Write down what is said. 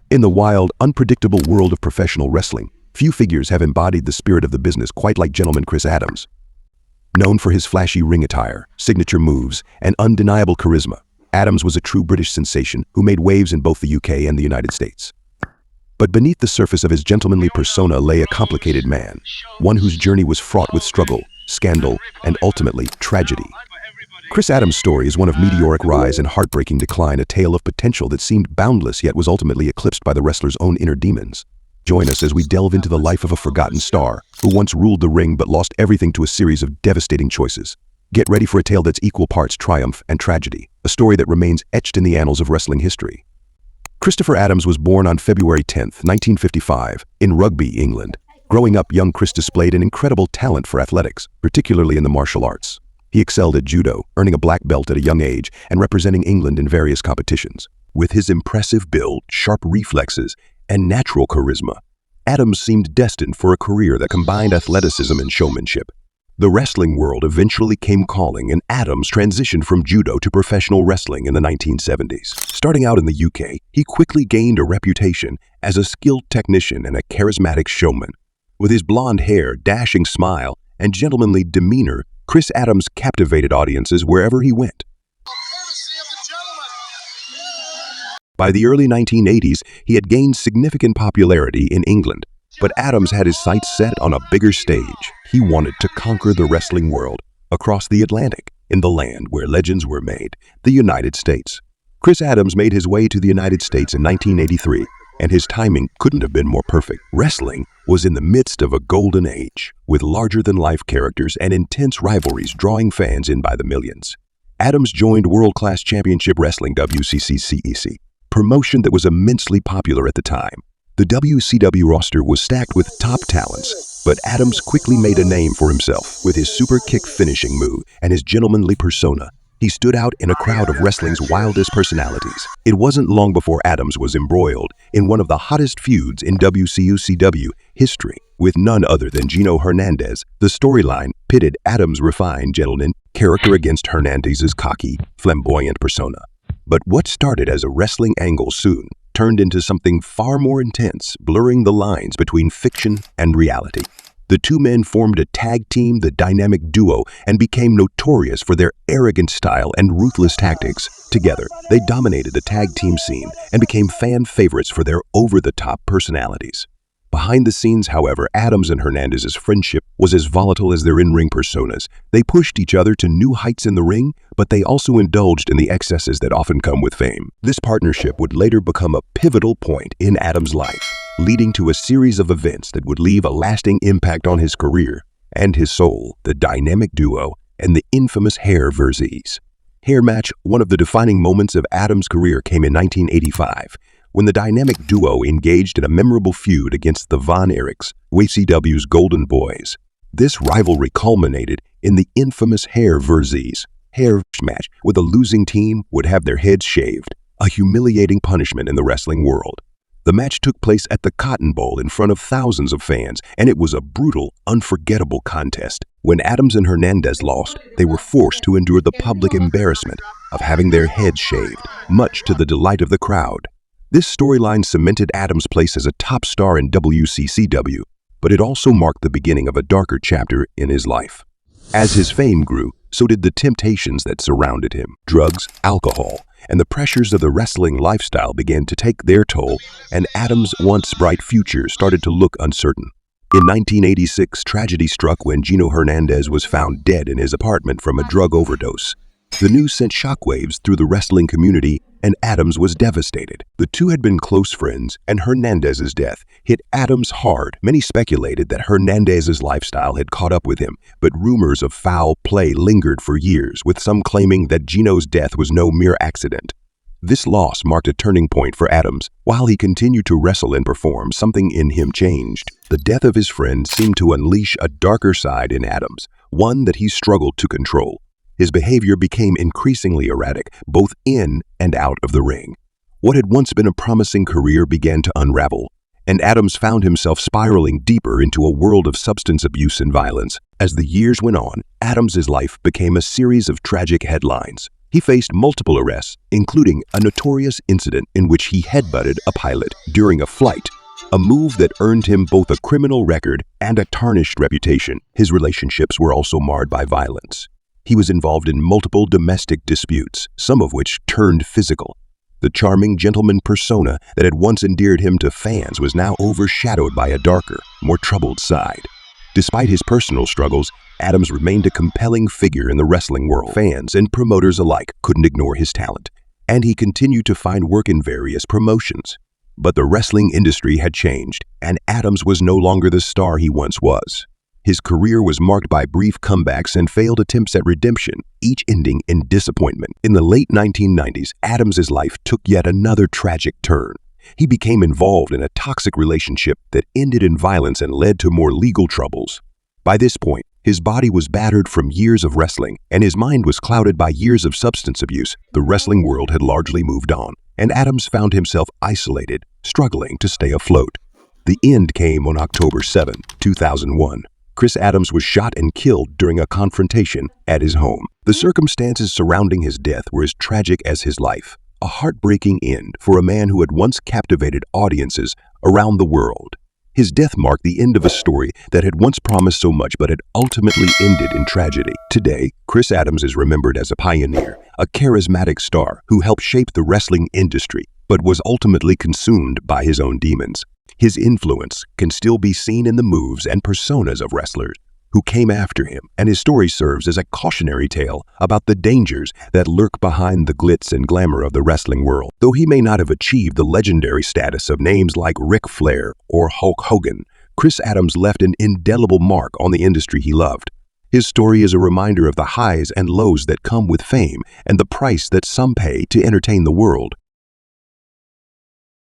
In the wild, unpredictable world of professional wrestling, few figures have embodied the spirit of the business quite like gentleman Chris Adams. Known for his flashy ring attire, signature moves, and undeniable charisma, Adams was a true British sensation who made waves in both the UK and the United States. But beneath the surface of his gentlemanly persona lay a complicated man, one whose journey was fraught with struggle, scandal, and ultimately tragedy. Chris Adams' story is one of meteoric rise and heartbreaking decline, a tale of potential that seemed boundless yet was ultimately eclipsed by the wrestler's own inner demons. Join us as we delve into the life of a forgotten star who once ruled the ring but lost everything to a series of devastating choices. Get ready for a tale that's equal parts triumph and tragedy, a story that remains etched in the annals of wrestling history. Christopher Adams was born on February 10, 1955, in Rugby, England. Growing up, young Chris displayed an incredible talent for athletics, particularly in the martial arts. He excelled at judo, earning a black belt at a young age and representing England in various competitions. With his impressive build, sharp reflexes, and natural charisma, Adams seemed destined for a career that combined athleticism and showmanship. The wrestling world eventually came calling, and Adams transitioned from judo to professional wrestling in the 1970s. Starting out in the UK, he quickly gained a reputation as a skilled technician and a charismatic showman. With his blonde hair, dashing smile, and gentlemanly demeanor, Chris Adams captivated audiences wherever he went. By the early 1980s, he had gained significant popularity in England, but Adams had his sights set on a bigger stage. He wanted to conquer the wrestling world across the Atlantic, in the land where legends were made, the United States. Chris Adams made his way to the United States in 1983, and his timing couldn't have been more perfect. Wrestling was in the midst of a golden age, with larger-than-life characters and intense rivalries drawing fans in by the millions. Adams joined World Class Championship Wrestling (WCCWC), promotion that was immensely popular at the time. The WCW roster was stacked with top talents, but Adams quickly made a name for himself with his super kick finishing move and his gentlemanly persona. He stood out in a crowd of wrestling's wildest personalities. It wasn't long before Adams was embroiled in one of the hottest feuds in WCW history with none other than Gino Hernandez. The storyline pitted Adams' refined gentleman character against Hernandez's cocky, flamboyant persona. But what started as a wrestling angle soon turned into something far more intense, blurring the lines between fiction and reality. The two men formed a tag team, the Dynamic Duo, and became notorious for their arrogant style and ruthless tactics. Together, they dominated the tag team scene and became fan favorites for their over-the-top personalities. Behind the scenes, however, Adams and Hernandez's friendship was as volatile as their in-ring personas. They pushed each other to new heights in the ring, but they also indulged in the excesses that often come with fame. This partnership would later become a pivotal point in Adams' life, leading to a series of events that would leave a lasting impact on his career and his soul: the Dynamic Duo and the infamous Hair vs. Hair match. One of the defining moments of Adams' career came in 1985, when the Dynamic Duo engaged in a memorable feud against the Von Erichs, WCW's Golden Boys. This rivalry culminated in the infamous Hair vs. Hair match, where the losing team would have their heads shaved, a humiliating punishment in the wrestling world. The match took place at the Cotton Bowl in front of thousands of fans, and it was a brutal, unforgettable contest. When Adams and Hernandez lost, they were forced to endure the public embarrassment of having their heads shaved, much to the delight of the crowd. This storyline cemented Adams' place as a top star in WCCW, but it also marked the beginning of a darker chapter in his life. As his fame grew, so did the temptations that surrounded him. Drugs, alcohol, and the pressures of the wrestling lifestyle began to take their toll, and Adams' once bright future started to look uncertain. In 1986, tragedy struck when Gino Hernandez was found dead in his apartment from a drug overdose. The news sent shockwaves through the wrestling community, and Adams was devastated. The two had been close friends, and Hernandez's death hit Adams hard. Many speculated that Hernandez's lifestyle had caught up with him, but rumors of foul play lingered for years, with some claiming that Gino's death was no mere accident. This loss marked a turning point for Adams. While he continued to wrestle and perform, something in him changed. The death of his friend seemed to unleash a darker side in Adams, one that he struggled to control. His behavior became increasingly erratic, both in and out of the ring. What had once been a promising career began to unravel, and Adams found himself spiraling deeper into a world of substance abuse and violence. As the years went on, Adams's life became a series of tragic headlines. He faced multiple arrests, including a notorious incident in which he headbutted a pilot during a flight, a move that earned him both a criminal record and a tarnished reputation. His relationships were also marred by violence. He was involved in multiple domestic disputes, some of which turned physical. The charming gentleman persona that had once endeared him to fans was now overshadowed by a darker, more troubled side. Despite his personal struggles, Adams remained a compelling figure in the wrestling world. Fans and promoters alike couldn't ignore his talent, and he continued to find work in various promotions. But the wrestling industry had changed, and Adams was no longer the star he once was. His career was marked by brief comebacks and failed attempts at redemption, each ending in disappointment. In the late 1990s, Adams's life took yet another tragic turn. He became involved in a toxic relationship that ended in violence and led to more legal troubles. By this point, his body was battered from years of wrestling, and his mind was clouded by years of substance abuse. The wrestling world had largely moved on, and Adams found himself isolated, struggling to stay afloat. The end came on October 7, 2001. Chris Adams was shot and killed during a confrontation at his home. The circumstances surrounding his death were as tragic as his life. A heartbreaking end for a man who had once captivated audiences around the world. His death marked the end of a story that had once promised so much but had ultimately ended in tragedy. Today, Chris Adams is remembered as a pioneer, a charismatic star who helped shape the wrestling industry, but was ultimately consumed by his own demons. His influence can still be seen in the moves and personas of wrestlers who came after him, and his story serves as a cautionary tale about the dangers that lurk behind the glitz and glamour of the wrestling world. Though he may not have achieved the legendary status of names like Ric Flair or Hulk Hogan, Chris Adams left an indelible mark on the industry he loved. His story is a reminder of the highs and lows that come with fame and the price that some pay to entertain the world.